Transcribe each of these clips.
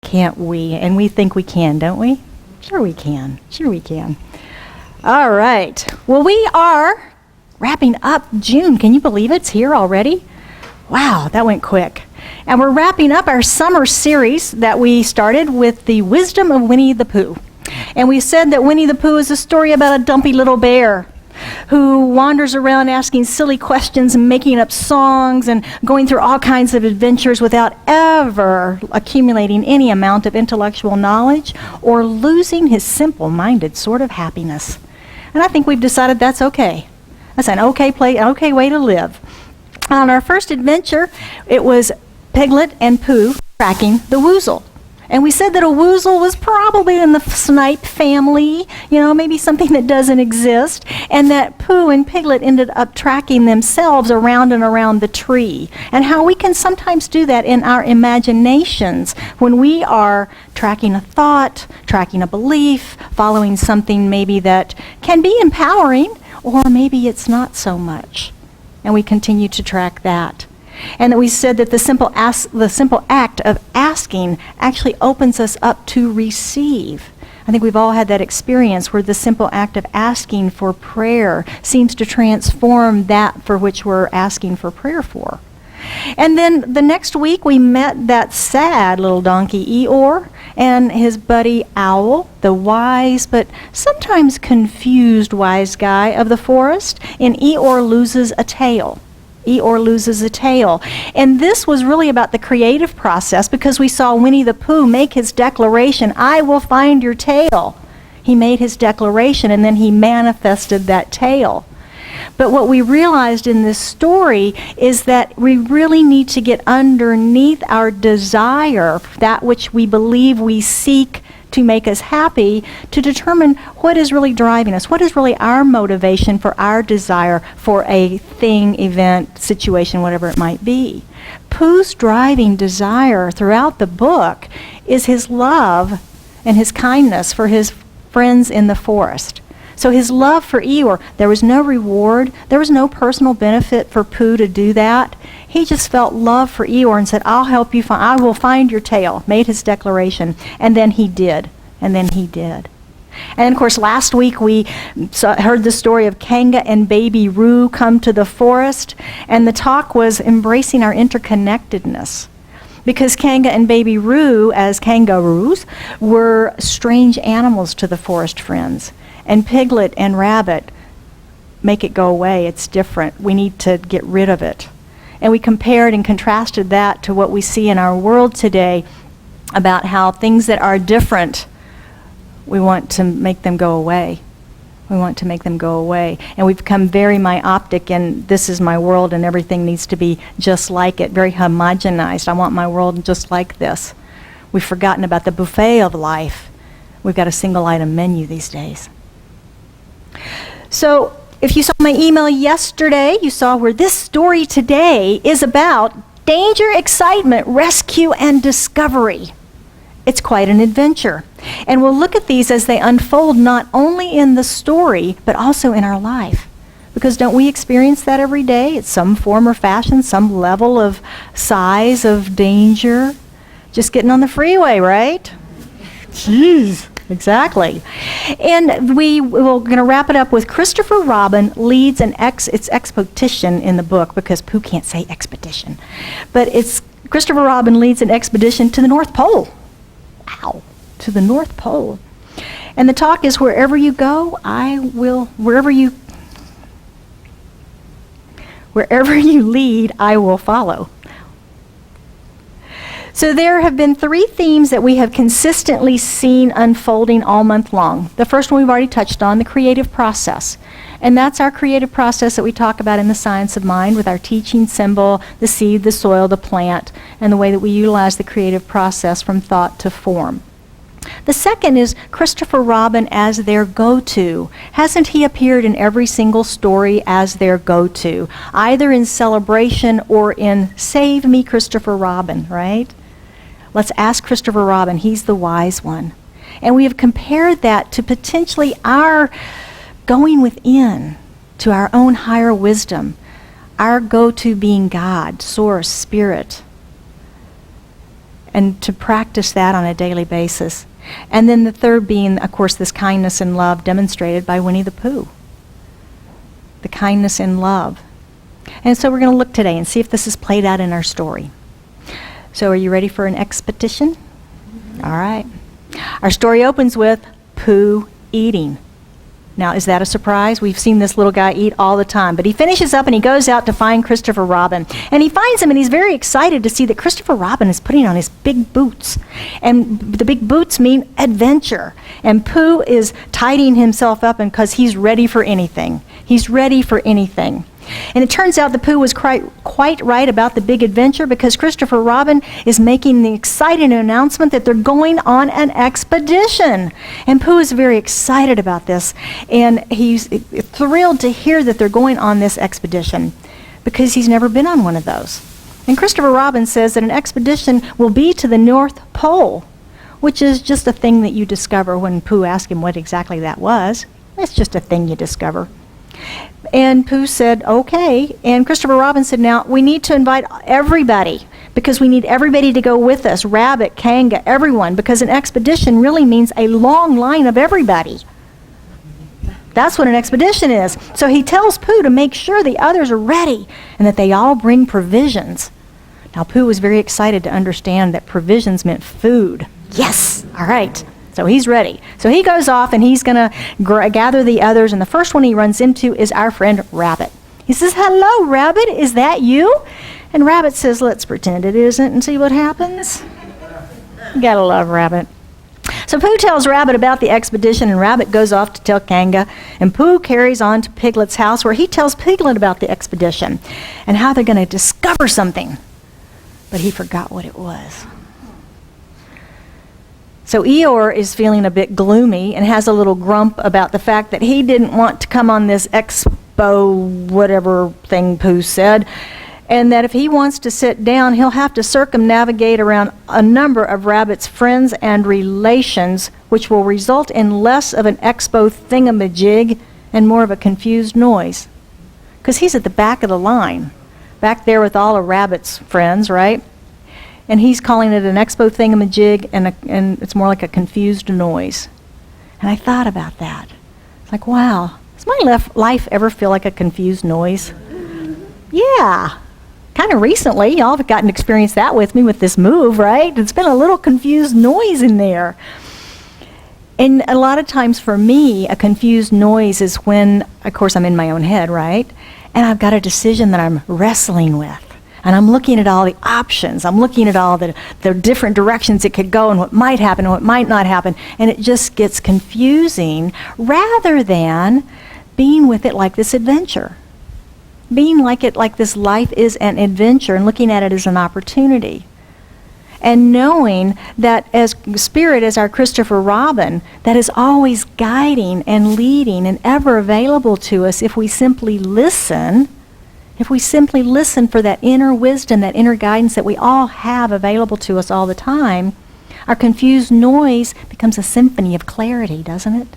Can't we? And we think we can, don't we? Sure we can. Sure we can. All right. Well, we are wrapping up June. Can you believe it's here already? Wow, that went quick. And we're wrapping up our summer series that we started with the wisdom of Winnie the Pooh. And we said that Winnie the Pooh is a story about a dumpy little bear who wanders around asking silly questions and making up songs and going through all kinds of adventures without ever accumulating any amount of intellectual knowledge or losing his simple-minded sort of happiness. And I think we've decided that's okay. That's an okay way to live. On our first adventure, it was Piglet and Pooh tracking the woozle. And we said that a woozle was probably in the snipe family, maybe something that doesn't exist, and that Pooh and Piglet ended up tracking themselves around and around the tree, and how we can sometimes do that in our imaginations when we are tracking a thought, tracking a belief, following something maybe that can be empowering, or maybe it's not so much. And we continue to track that. And that we said that the simple act of asking actually opens us up to receive. I think we've all had that experience where the simple act of asking for prayer seems to transform that for which we're asking for prayer for. And then the next week we met that sad little donkey Eeyore and his buddy Owl, the wise but sometimes confused wise guy of the forest, and Eeyore loses a tail. Eeyore loses a tail. And this was really about the creative process because we saw Winnie the Pooh make his declaration, "I will find your tail." He made his declaration and then he manifested that tail. But what we realized in this story is that we really need to get underneath our desire, that which we believe we seek to make us happy, to determine what is really driving us, what is really our motivation for our desire for a thing, event, situation, whatever it might be. Pooh's driving desire throughout the book is his love and his kindness for his friends in the forest. So his love for Eeyore, there was no reward, there was no personal benefit for Pooh to do that. He just felt love for Eeyore and said, "I'll help you I will find your tail," made his declaration, and then he did, and then he did. And of course last week we heard the story of Kanga and baby Roo come to the forest, and the talk was embracing our interconnectedness. Because Kanga and baby Roo, as kangaroos, were strange animals to the forest friends. And Piglet and Rabbit make it go away. It's different. We need to get rid of it. And we compared and contrasted that to what we see in our world today about how things that are different, we want to make them go away. We want to make them go away. And we've become very myopic, and this is my world and everything needs to be just like it, very homogenized. I want my world just like this. We've forgotten about the buffet of life. We've got a single item menu these days. So if you saw my email yesterday, you saw where this story today is about danger, excitement, rescue, and discovery. It's quite an adventure. And we'll look at these as they unfold not only in the story, but also in our life. Because don't we experience that every day? It's some form or fashion, some level of size of danger. Just getting on the freeway, right? Jeez. Exactly. And we're going to wrap it up with Christopher Robin leads it's expedition in the book because Pooh can't say expedition. But it's Christopher Robin leads an expedition to the North Pole. Wow. To the North Pole. And the talk is wherever you go, wherever you lead, I will follow. So there have been 3 themes that we have consistently seen unfolding all month long. The first one we've already touched on, the creative process. And that's our creative process that we talk about in the Science of Mind with our teaching symbol, the seed, the soil, the plant, and the way that we utilize the creative process from thought to form. The second is Christopher Robin as their go-to. Hasn't he appeared in every single story as their go-to, either in celebration or in Save Me, Christopher Robin, right? Let's ask Christopher Robin. He's the wise one. And we have compared that to potentially our going within to our own higher wisdom, our go-to being God, source, spirit, and to practice that on a daily basis. And then the third being, of course, this kindness and love demonstrated by Winnie the Pooh. The kindness and love. And so we're going to look today and see if this is played out in our story. So are you ready for an expedition? All right. Our story opens with Pooh eating. Now, is that a surprise? We've seen this little guy eat all the time. But he finishes up and he goes out to find Christopher Robin. And he finds him and he's very excited to see that Christopher Robin is putting on his big boots. And the big boots mean adventure. And Pooh is tidying himself up because he's ready for anything. He's ready for anything. And it turns out that Pooh was quite right about the big adventure, because Christopher Robin is making the exciting announcement that they're going on an expedition. And Pooh is very excited about this. And he's thrilled to hear that they're going on this expedition because he's never been on one of those. And Christopher Robin says that an expedition will be to the North Pole, which is just a thing that you discover when Pooh asked him what exactly that was. It's just a thing you discover. And Pooh said, okay. And Christopher Robin said, now, we need to invite everybody, because we need everybody to go with us. Rabbit, Kanga, everyone, because an expedition really means a long line of everybody. That's what an expedition is. So he tells Pooh to make sure the others are ready and that they all bring provisions. Now, Pooh was very excited to understand that provisions meant food. Yes, all right. So he's ready. So he goes off and he's going to gather the others. And the first one he runs into is our friend Rabbit. He says, hello, Rabbit, is that you? And Rabbit says, let's pretend it isn't and see what happens. You gotta love Rabbit. So Pooh tells Rabbit about the expedition, and Rabbit goes off to tell Kanga. And Pooh carries on to Piglet's house, where he tells Piglet about the expedition and how they're going to discover something. But he forgot what it was. So Eeyore is feeling a bit gloomy and has a little grump about the fact that he didn't want to come on this expo, whatever thing Pooh said, and that if he wants to sit down, he'll have to circumnavigate around a number of Rabbit's friends and relations, which will result in less of an expo thingamajig and more of a confused noise. Because he's at the back of the line, back there with all of Rabbit's friends, right? And he's calling it an expo thingamajig, and it's more like a confused noise. And I thought about that. It's like, wow, does my life ever feel like a confused noise? Yeah, kind of recently. Y'all have gotten to experience that with me with this move, right? It's been a little confused noise in there. And a lot of times for me, a confused noise is when, of course, I'm in my own head, right? And I've got a decision that I'm wrestling with. And I'm looking at all the options. I'm looking at all the different directions it could go and what might happen and what might not happen. And it just gets confusing rather than being with it like this adventure. Being like this life is an adventure and looking at it as an opportunity. And knowing that as Spirit, as our Christopher Robin, that is always guiding and leading and ever available to us if we simply listen. If we simply listen for that inner wisdom, that inner guidance that we all have available to us all the time, our confused noise becomes a symphony of clarity, doesn't it?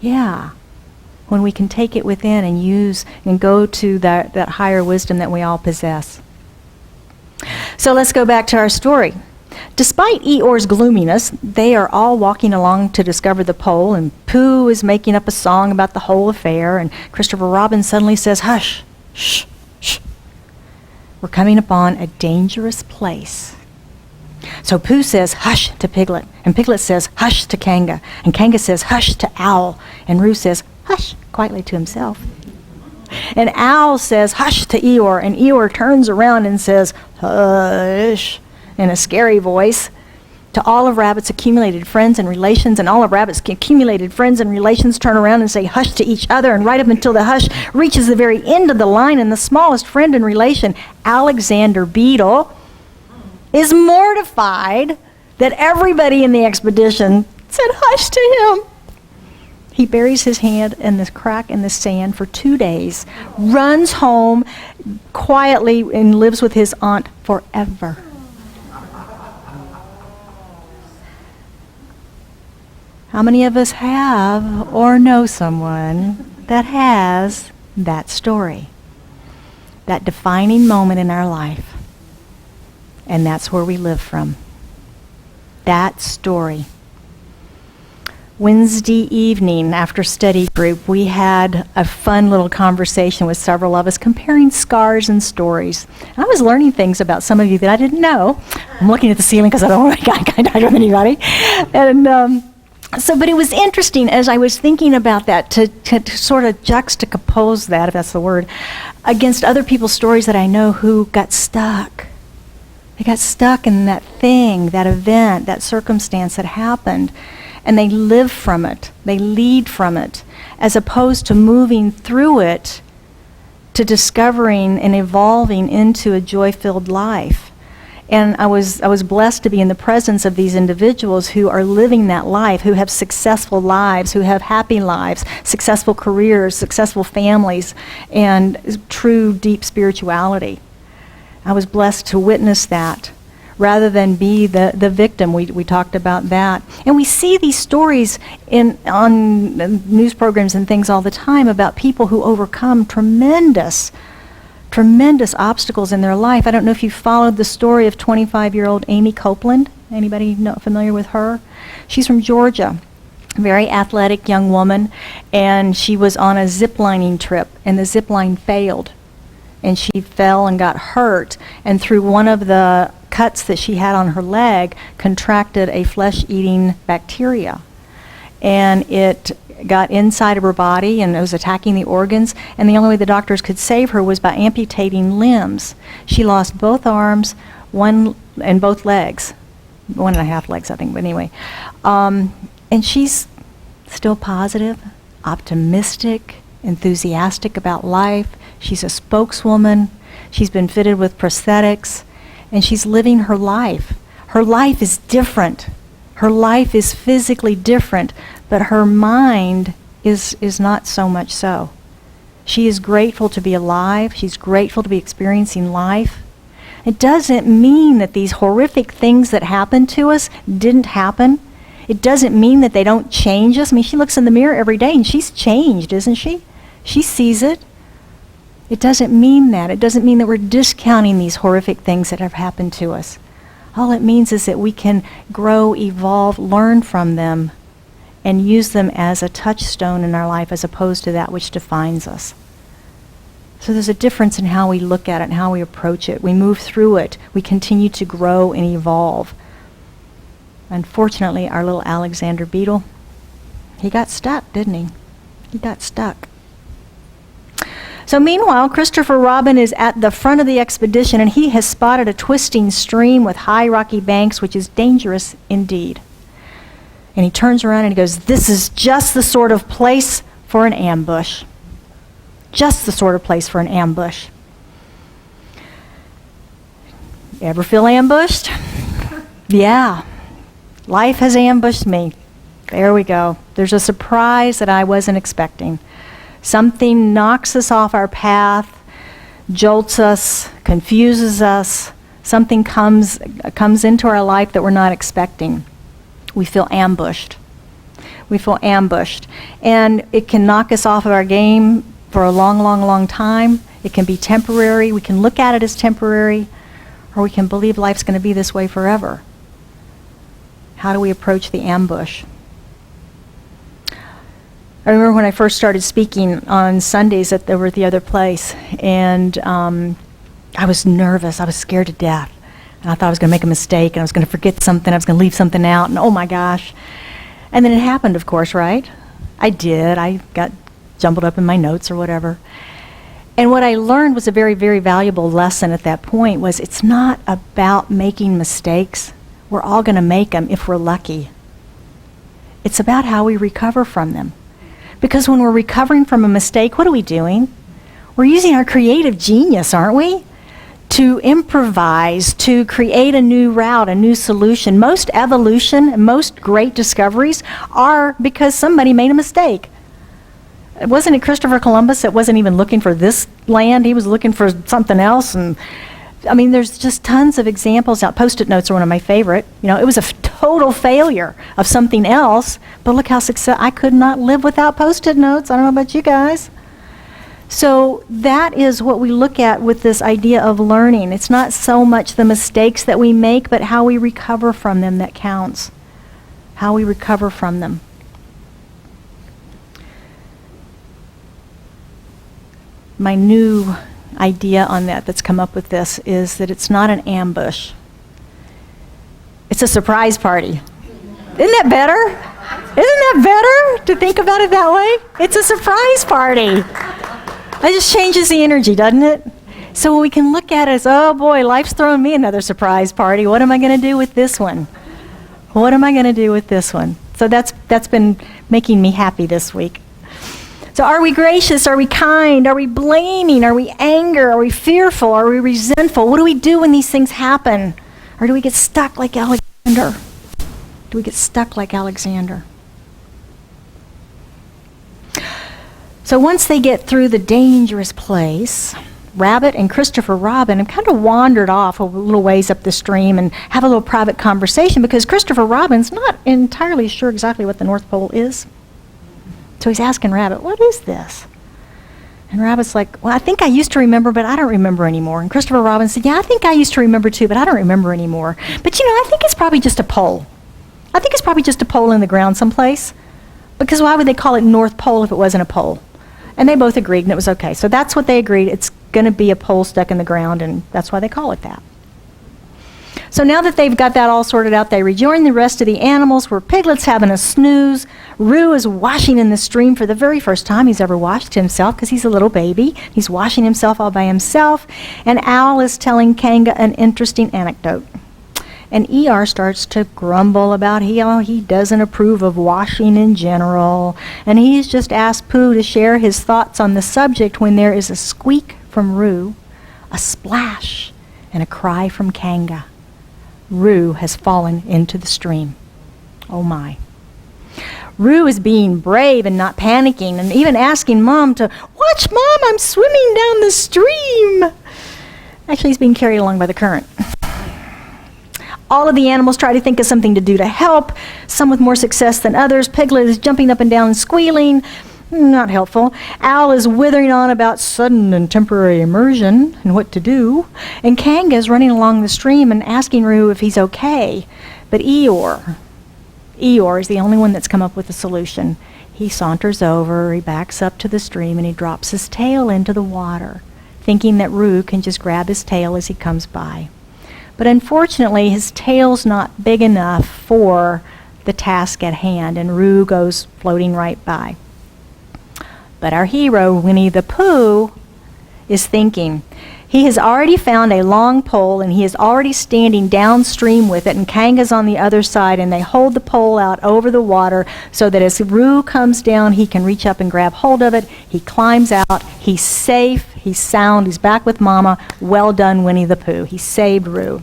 Yeah. When we can take it within and use and go to that higher wisdom that we all possess. So let's go back to our story. Despite Eeyore's gloominess, they are all walking along to discover the pole, and Pooh is making up a song about the whole affair, and Christopher Robin suddenly says, hush. Shh, shh. We're coming upon a dangerous place. So Pooh says, hush, to Piglet. And Piglet says, hush, to Kanga. And Kanga says, hush, to Owl. And Roo says, hush, quietly to himself. And Owl says, hush, to Eeyore. And Eeyore turns around and says, hush, in a scary voice. To all of Rabbit's accumulated friends and relations, and all of Rabbit's accumulated friends and relations turn around and say hush to each other, and right up until the hush reaches the very end of the line, and the smallest friend and relation, Alexander Beetle, is mortified that everybody in the expedition said hush to him. He buries his hand in this crack in the sand for 2 days, runs home quietly, and lives with his aunt forever. How many of us have or know someone that has that story? That defining moment in our life. And that's where we live from. That story. Wednesday evening after study group, we had a fun little conversation with several of us comparing scars and stories. And I was learning things about some of you that I didn't know. I'm looking at the ceiling because I don't want to make eye contact with anybody. And but it was interesting as I was thinking about that to sort of juxtapose that, if that's the word, against other people's stories that I know who got stuck. They got stuck in that thing, that event, that circumstance that happened. And they live from it. They lead from it, as opposed to moving through it to discovering and evolving into a joy-filled life. And I was blessed to be in the presence of these individuals who are living that life, who have successful lives, who have happy lives, successful careers, successful families, and true deep spirituality. I was blessed to witness that, rather than be the victim. We talked about that. And we see these stories on news programs and things all the time about people who overcome tremendous obstacles in their life. I don't know if you followed the story of 25-year-old Amy Copeland. Anybody familiar with her? She's from Georgia. Very athletic young woman. And she was on a zip-lining trip, and the zip line failed. And she fell and got hurt. And through one of the cuts that she had on her leg, contracted a flesh-eating bacteria. And it got inside of her body and it was attacking the organs, and the only way the doctors could save her was by amputating limbs. She lost both arms, one and both legs, 1.5 legs I think, but anyway. And she's still positive, optimistic, enthusiastic about life. She's a spokeswoman. She's been fitted with prosthetics. And she's living her life. Her life is different. Her life is physically different, but her mind is not so much so. She is grateful to be alive. She's grateful to be experiencing life. It doesn't mean that these horrific things that happen to us didn't happen. It doesn't mean that they don't change us. I mean, she looks in the mirror every day and she's changed, isn't she? She sees it. It doesn't mean that. It doesn't mean that we're discounting these horrific things that have happened to us. All it means is that we can grow, evolve, learn from them, and use them as a touchstone in our life as opposed to that which defines us. So there's a difference in how we look at it and how we approach it. We move through it. We continue to grow and evolve. Unfortunately, our little Alexander Beetle, he got stuck, didn't he? He got stuck. So meanwhile, Christopher Robin is at the front of the expedition, and he has spotted a twisting stream with high rocky banks, which is dangerous indeed. And he turns around and he goes, "This is just the sort of place for an ambush." Just the sort of place for an ambush. Ever feel ambushed? Yeah. Life has ambushed me. There we go. There's a surprise that I wasn't expecting. Something knocks us off our path, jolts us, confuses us. Something comes into our life that we're not expecting. We feel ambushed. We feel ambushed. And it can knock us off of our game for a long, long, long time. It can be temporary. We can look at it as temporary, or we can believe life's going to be this way forever. How do we approach the ambush? I remember when I first started speaking on Sundays over at the other place, and I was nervous. I was scared to death. And I thought I was going to make a mistake, and I was going to forget something. I was going to leave something out, and oh my gosh. And then it happened, of course, right? I did. I got jumbled up in my notes or whatever. And what I learned was a very, very valuable lesson at that point was it's not about making mistakes. We're all going to make them if we're lucky. It's about how we recover from them. Because when we're recovering from a mistake, what are we doing? We're using our creative genius, aren't we? To improvise, to create a new route, a new solution. Most evolution and most great discoveries are because somebody made a mistake. Wasn't it Christopher Columbus that wasn't even looking for this land? He was looking for something else. And I mean, there's just tons of examples out. Post-it notes are one of my favorite. You know, it was a total failure of something else, but look how I could not live without Post-it notes. I don't know about you guys. So that is what we look at with this idea of learning. It's not so much the mistakes that we make, but how we recover from them that counts. How we recover from them. My new idea on that's come up with this is that it's not an ambush. It's a surprise party. Isn't that better? Isn't that better to think about it that way? It's a surprise party. It just changes the energy, doesn't it? So we can look at it as, oh boy, life's throwing me another surprise party. What am I going to do with this one? What am I going to do with this one? So that's been making me happy this week. So are we gracious? Are we kind? Are we blaming? Are we angry? Are we fearful? Are we resentful? What do we do when these things happen? Or do we get stuck like Alexander? Do we get stuck like Alexander? So once they get through the dangerous place, Rabbit and Christopher Robin have kind of wandered off a little ways up the stream and have a little private conversation because Christopher Robin's not entirely sure exactly what the North Pole is. So he's asking Rabbit, what is this? And Rabbit's like, well, I think I used to remember, but I don't remember anymore. And Christopher Robin said, yeah, I think I used to remember too, but I don't remember anymore. But I think it's probably just a pole. I think it's probably just a pole in the ground someplace. Because why would they call it North Pole if it wasn't a pole? And they both agreed, and it was okay. So that's what they agreed. It's going to be a pole stuck in the ground, and that's why they call it that. So now that they've got that all sorted out, they rejoin the rest of the animals where Piglet's having a snooze. Roo is washing in the stream for the very first time he's ever washed himself because he's a little baby. He's washing himself all by himself. And Owl is telling Kanga an interesting anecdote. And ER starts to grumble about how he doesn't approve of washing in general. And he's just asked Pooh to share his thoughts on the subject when there is a squeak from Roo, a splash, and a cry from Kanga. Roo has fallen into the stream. Oh my. Roo is being brave and not panicking and even asking Mom to, watch Mom, I'm swimming down the stream. Actually, he's being carried along by the current. All of the animals try to think of something to do to help, some with more success than others. Piglet is jumping up and down and squealing. Not helpful. Owl is withering on about sudden and temporary immersion and what to do. And Kanga is running along the stream and asking Roo if he's okay. But Eeyore is the only one that's come up with a solution. He saunters over, he backs up to the stream, and he drops his tail into the water, thinking that Roo can just grab his tail as he comes by. But unfortunately, his tail's not big enough for the task at hand, and Roo goes floating right by. But our hero, Winnie the Pooh, is thinking. He has already found a long pole, and he is already standing downstream with it, and Kanga's on the other side, and they hold the pole out over the water so that as Roo comes down, he can reach up and grab hold of it. He climbs out. He's safe. He's sound. He's back with Mama. Well done, Winnie the Pooh. He saved Roo.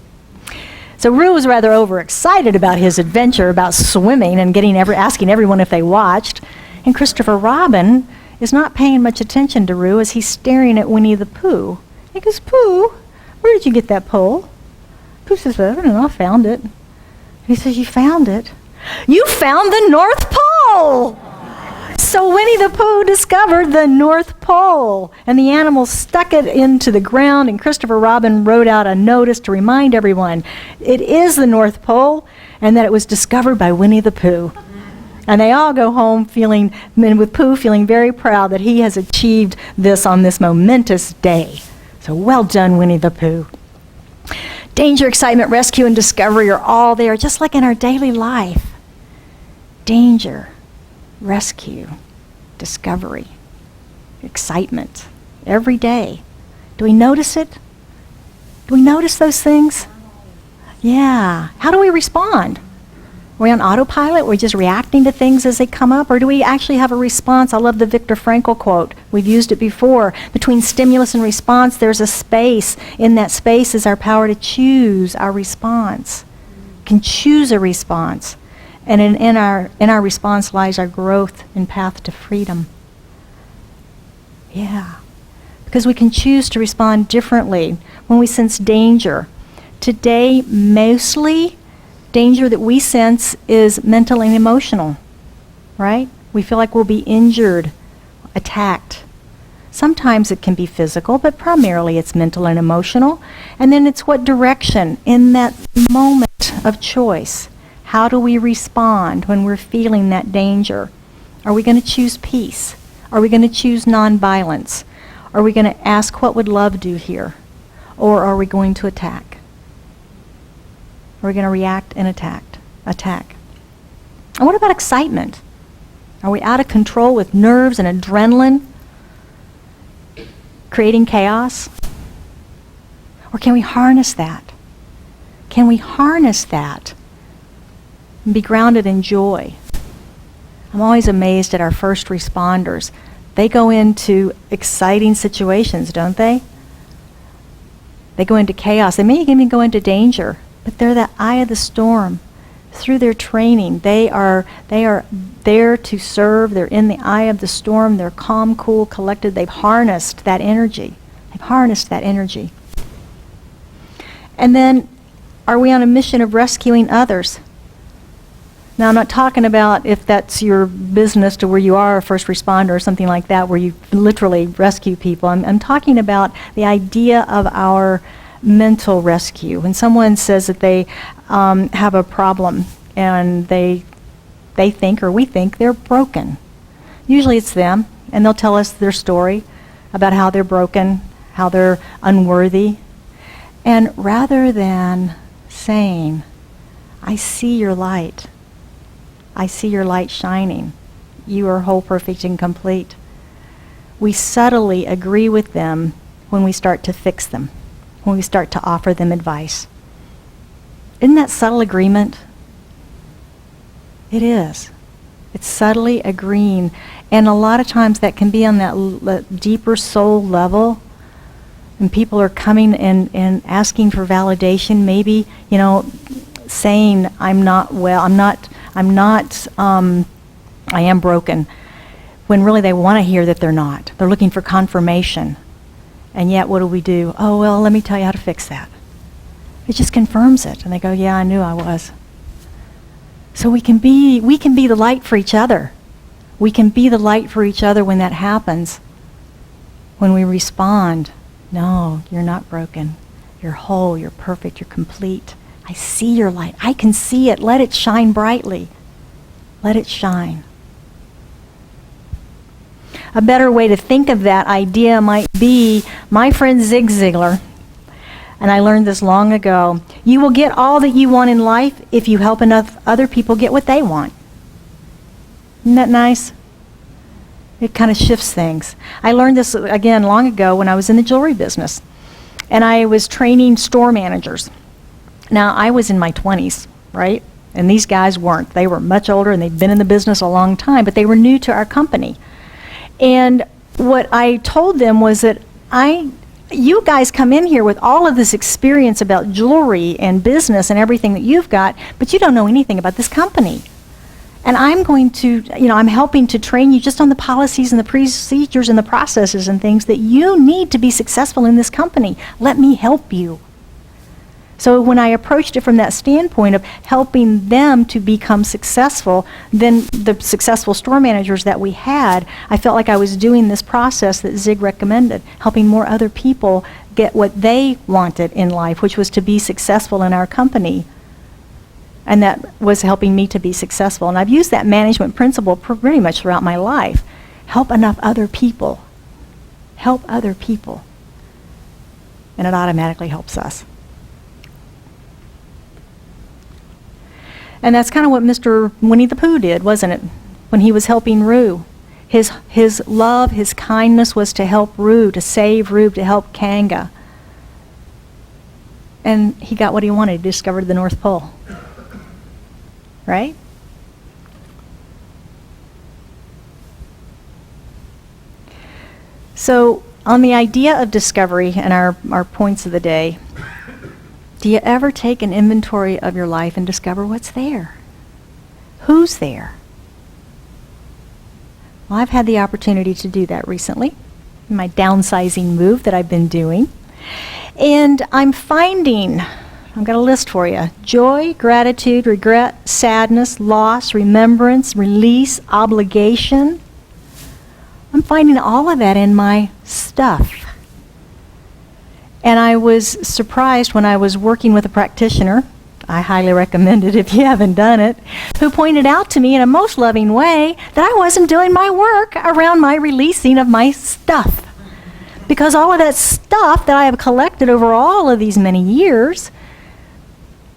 So Roo was rather overexcited about his adventure, about swimming and asking everyone if they watched. And Christopher Robin is not paying much attention to Roo as he's staring at Winnie the Pooh. He goes, Pooh, where did you get that pole? Pooh says, I don't know, I found it. And he says, you found it? You found the North Pole! So Winnie the Pooh discovered the North Pole, and the animals stuck it into the ground, and Christopher Robin wrote out a notice to remind everyone it is the North Pole, and that it was discovered by Winnie the Pooh. And they all go home with Pooh feeling very proud that he has achieved this on this momentous day. So well done, Winnie the Pooh. Danger, excitement, rescue, and discovery are all there, just like in our daily life. Danger, rescue, discovery, excitement, every day. Do we notice it? Do we notice those things? Yeah. How do we respond? Are we on autopilot? We're just reacting to things as they come up? Or do we actually have a response? I love the Viktor Frankl quote. We've used it before. Between stimulus and response, there's a space. In that space is our power to choose our response. Can choose a response. And in our response lies our growth and path to freedom. Yeah. Because we can choose to respond differently when we sense danger. Today, mostly, Danger that we sense is mental and emotional, right? We feel like we'll be injured, attacked. Sometimes it can be physical, but primarily it's mental and emotional. And then it's what direction in that moment of choice. How do we respond when we're feeling that danger? Are we going to choose peace? Are we going to choose nonviolence? Are we going to ask, what would love do here? Or are we going to attack? Are we going to react and attack? And what about excitement? Are we out of control with nerves and adrenaline, creating chaos? Or can we harness that? Can we harness that and be grounded in joy? I'm always amazed at our first responders. They go into exciting situations, don't they? They go into chaos. They may even go into danger, but they're the eye of the storm. Through their training, they are there to serve. They're in the eye of the storm. They're calm, cool, collected. They've harnessed that energy. And then, are we on a mission of rescuing others? Now, I'm not talking about if that's your business to where you are a first responder or something like that, where you literally rescue people. I'm talking about the idea of our mental rescue. When someone says that they have a problem and they think, or we think, they're broken. Usually it's them, and they'll tell us their story about how they're broken, how they're unworthy. And rather than saying, I see your light. I see your light shining. You are whole, perfect, and complete. We subtly agree with them when we start to fix them, when we start to offer them advice. Isn't that subtle agreement? It is. It's subtly agreeing. And a lot of times that can be on that deeper soul level. And people are coming and asking for validation, maybe, saying, I am broken, when really they want to hear that they're not. They're looking for confirmation. And yet, what do? Oh, well, let me tell you how to fix that. It just confirms it. And they go, yeah, I knew I was. So we can be the light for each other. We can be the light for each other when that happens. When we respond, no, you're not broken. You're whole, you're perfect, you're complete. I see your light. I can see it. Let it shine brightly. Let it shine. A better way to think of that idea might be my friend Zig Ziglar, and I learned this long ago. You will get all that you want in life if you help enough other people get what they want. Isn't that nice? It kind of shifts things. I learned this, again, long ago when I was in the jewelry business, and I was training store managers. Now, I was in my 20s, right? And these guys weren't. They were much older, and they'd been in the business a long time, but they were new to our company. And what I told them was that you guys come in here with all of this experience about jewelry and business and everything that you've got, but you don't know anything about this company. And I'm going to, I'm helping to train you just on the policies and the procedures and the processes and things that you need to be successful in this company. Let me help you. So when I approached it from that standpoint of helping them to become successful, then the successful store managers that we had, I felt like I was doing this process that Zig recommended, helping more other people get what they wanted in life, which was to be successful in our company. And that was helping me to be successful. And I've used that management principle pretty much throughout my life. Help enough other people. Help other people. And it automatically helps us. And that's kind of what Mr. Winnie the Pooh did, wasn't it? When he was helping Roo. His love, his kindness was to help Roo, to save Roo, to help Kanga. And he got what he wanted. He discovered the North Pole. Right? So, on the idea of discovery and our points of the day, do you ever take an inventory of your life and discover what's there? Who's there? Well, I've had the opportunity to do that recently, in my downsizing move that I've been doing. And I'm finding I've got a list for you. Joy, gratitude, regret, sadness, loss, remembrance, release, obligation. I'm finding all of that in my stuff. And I was surprised when I was working with a practitioner, I highly recommend it if you haven't done it, who pointed out to me in a most loving way that I wasn't doing my work around my releasing of my stuff. Because all of that stuff that I have collected over all of these many years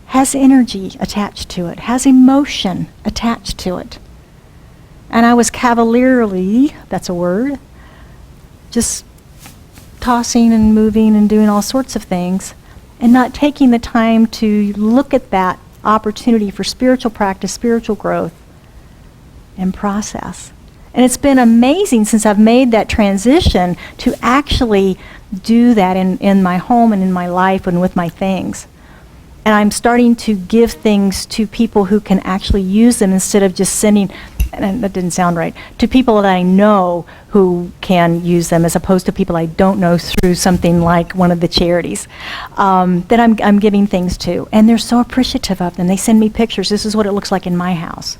has energy attached to it, has emotion attached to it. And I was cavalierly, that's a word, just tossing and moving and doing all sorts of things, and not taking the time to look at that opportunity for spiritual practice, spiritual growth, and process. And it's been amazing since I've made that transition to actually do that in my home and in my life and with my things. And I'm starting to give things to people who can actually use them instead of just sending, and that didn't sound right, to people that I know who can use them as opposed to people I don't know through something like one of the charities that I'm giving things to. And they're so appreciative of them. They send me pictures. This is what it looks like in my house.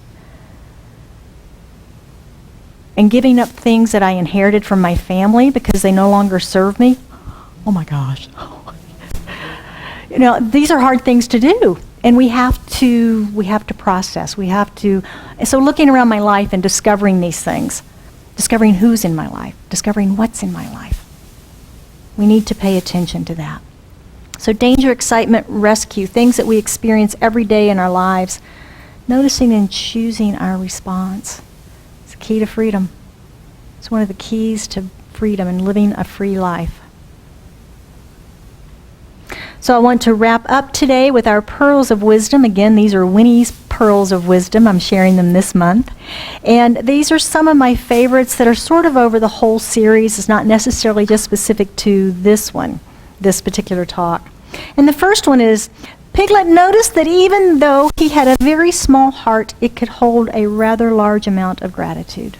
And giving up things that I inherited from my family because they no longer serve me. Oh my gosh. You know, these are hard things to do. And we have to process. So looking around my life and discovering these things, discovering who's in my life, discovering what's in my life. We need to pay attention to that. So danger, excitement, rescue, things that we experience every day in our lives, noticing and choosing our response. It's the key to freedom. It's one of the keys to freedom and living a free life. So I want to wrap up today with our pearls of wisdom. Again, these are Winnie's pearls of wisdom. I'm sharing them this month. And these are some of my favorites that are sort of over the whole series. It's not necessarily just specific to this one, this particular talk. And the first one is, Piglet noticed that even though he had a very small heart, it could hold a rather large amount of gratitude.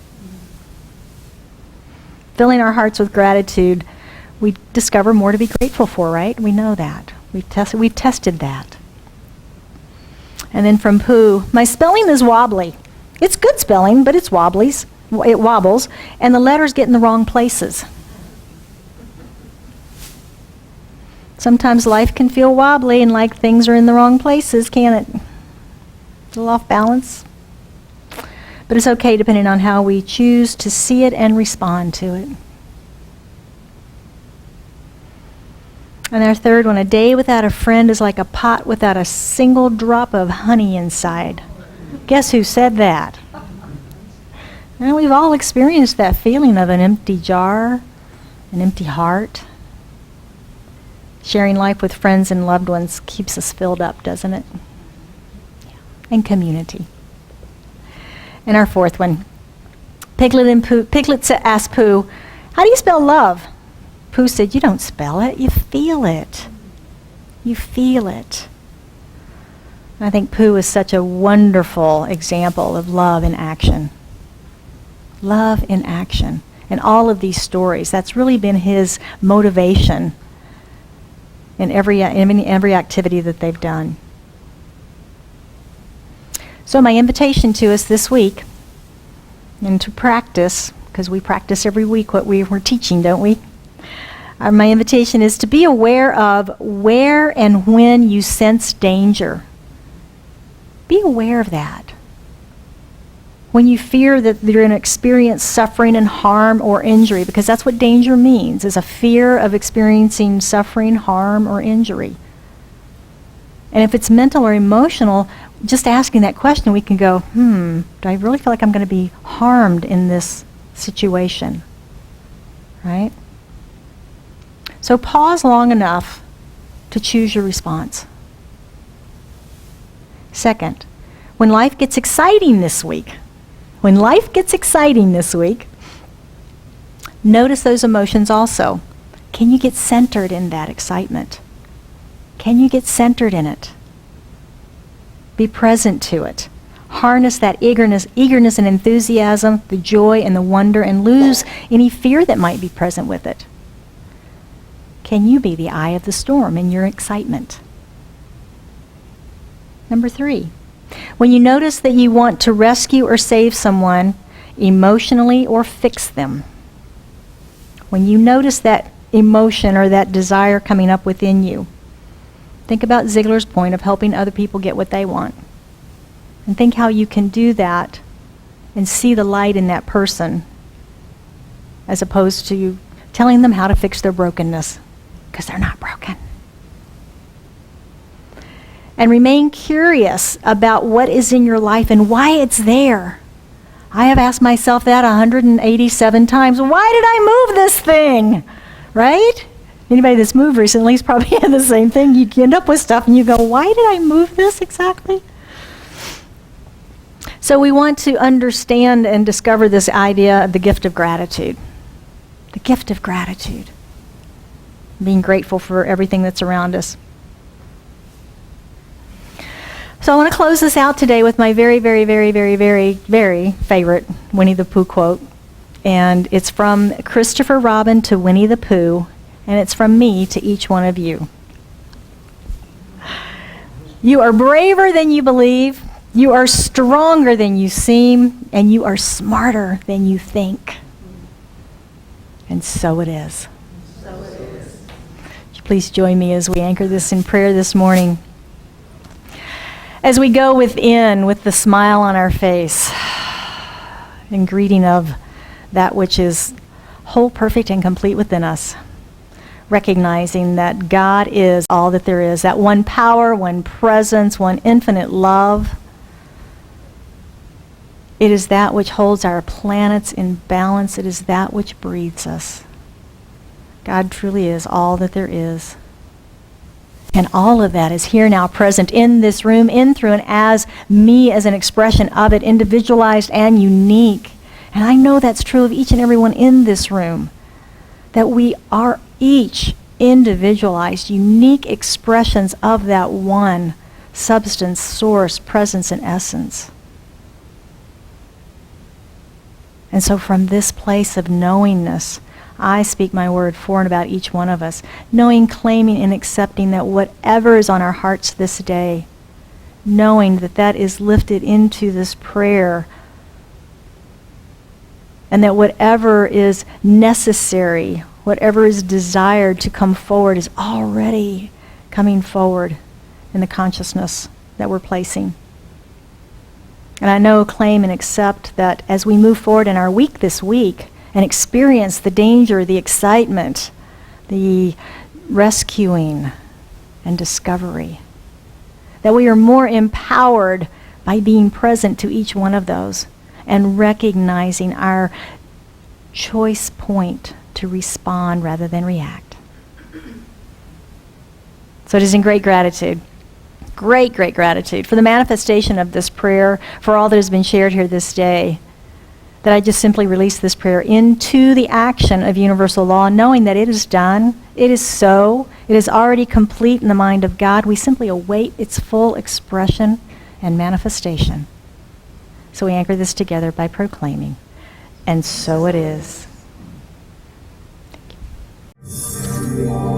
Filling our hearts with gratitude, we discover more to be grateful for, right? We know that. We've tested that. And then from Pooh, my spelling is wobbly. It's good spelling, but it wobbles, and the letters get in the wrong places. Sometimes life can feel wobbly and like things are in the wrong places, can't it? A little off balance. But it's okay depending on how we choose to see it and respond to it. And our third one, a day without a friend is like a pot without a single drop of honey inside. Guess who said that? And we've all experienced that feeling of an empty jar, an empty heart. Sharing life with friends and loved ones keeps us filled up, doesn't it? And community. And our fourth one, Piglet asked Pooh, how do you spell love? Pooh said, you don't spell it, you feel it. You feel it. I think Pooh is such a wonderful example of love in action. Love in action. And all of these stories, that's really been his motivation in every activity that they've done. So my invitation to us this week, and to practice, because we practice every week what we're teaching, don't we? My invitation is to be aware of where and when you sense danger. Be aware of that. When you fear that you're going to experience suffering and harm or injury, because that's what danger means, is a fear of experiencing suffering, harm, or injury. And if it's mental or emotional, just asking that question, we can go, do I really feel like I'm going to be harmed in this situation? Right? So pause long enough to choose your response. Second, when life gets exciting this week, notice those emotions also. Can you get centered in that excitement? Can you get centered in it? Be present to it. Harness that eagerness and enthusiasm, the joy and the wonder, and lose any fear that might be present with it. Can you be the eye of the storm in your excitement? Number 3, when you notice that you want to rescue or save someone emotionally or fix them. When you notice that emotion or that desire coming up within you, think about Ziegler's point of helping other people get what they want. And think how you can do that and see the light in that person as opposed to telling them how to fix their brokenness, because they're not broken. And remain curious about what is in your life and why it's there. I have asked myself that 187 times. Why did I move this thing? Right? Anybody that's moved recently has probably had the same thing. You end up with stuff and you go, why did I move this exactly? So we want to understand and discover this idea of the gift of gratitude. The gift of gratitude. Being grateful for everything that's around us. So I want to close this out today with my very, very, very, very, very, very favorite Winnie the Pooh quote. And it's from Christopher Robin to Winnie the Pooh, and it's from me to each one of you. You are braver than you believe, you are stronger than you seem, and you are smarter than you think. And so it is. So it is. Would you please join me as we anchor this in prayer this morning? As we go within with the smile on our face in greeting of that which is whole, perfect, and complete within us, recognizing that God is all that there is, that one power, one presence, one infinite love. It is that which holds our planets in balance. It is that which breathes us. God truly is all that there is. And all of that is here now, present in this room, in, through, and as me as an expression of it, individualized and unique. And I know that's true of each and every one in this room, that we are each individualized, unique expressions of that one substance, source, presence, and essence. And so from this place of knowingness, I speak my word for and about each one of us, knowing, claiming, and accepting that whatever is on our hearts this day, knowing that that is lifted into this prayer, and that whatever is necessary, whatever is desired to come forward is already coming forward in the consciousness that we're placing. And I know, claim, and accept that as we move forward in our week this week and experience the danger, the excitement, the rescuing and discovery, that we are more empowered by being present to each one of those and recognizing our choice point to respond rather than react. So it is in great gratitude. Great, great gratitude for the manifestation of this prayer, for all that has been shared here this day, that I just simply release this prayer into the action of universal law, knowing that it is done, it is so, it is already complete in the mind of God. We simply await its full expression and manifestation. So we anchor this together by proclaiming, and so it is. Thank you.